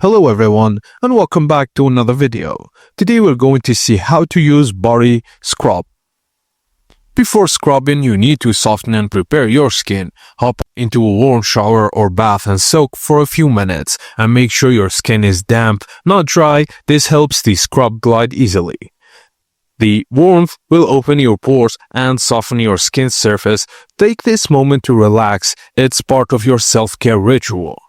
Hello everyone and welcome back to another video. Today we're going to see how to use body scrub. Before scrubbing, you need to soften and prepare your skin. Hop into a warm shower or bath and soak for a few minutes and make sure your skin is damp, not dry. This helps the scrub glide easily. The warmth will open your pores and soften your skin surface. Take this moment to relax. It's part of your self-care ritual.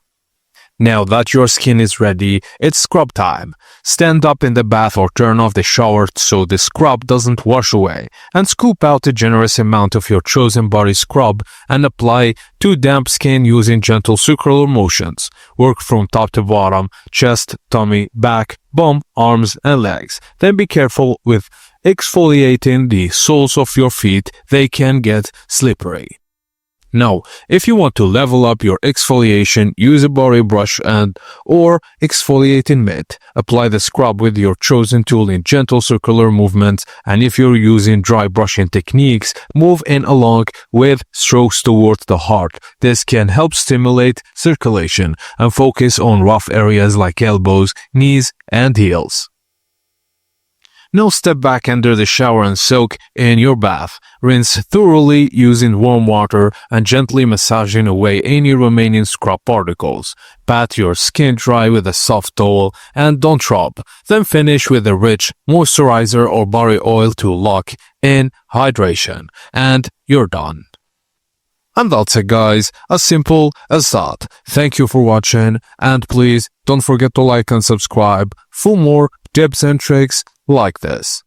Now that your skin is ready, it's scrub time. Stand up in the bath or turn off the shower so the scrub doesn't wash away, and scoop out a generous amount of your chosen body scrub and apply to damp skin using gentle circular motions. Work from top to bottom, chest, tummy, back, bum, arms, and legs. Then be careful with exfoliating the soles of your feet. They can get slippery. Now, if you want to level up your exfoliation, use a body brush or exfoliating mitt. Apply the scrub with your chosen tool in gentle circular movements, and if you're using dry brushing techniques, move in along with strokes towards the heart. This can help stimulate circulation and focus on rough areas like elbows, knees, and heels. Now step back under the shower and soak in your bath. Rinse thoroughly using warm water and gently massaging away any remaining scrub particles. Pat your skin dry with a soft towel and don't rub. Then finish with a rich moisturizer or body oil to lock in hydration. And you're done. And that's it guys, as simple as that. Thank you for watching and please don't forget to like and subscribe for more tips and tricks like this.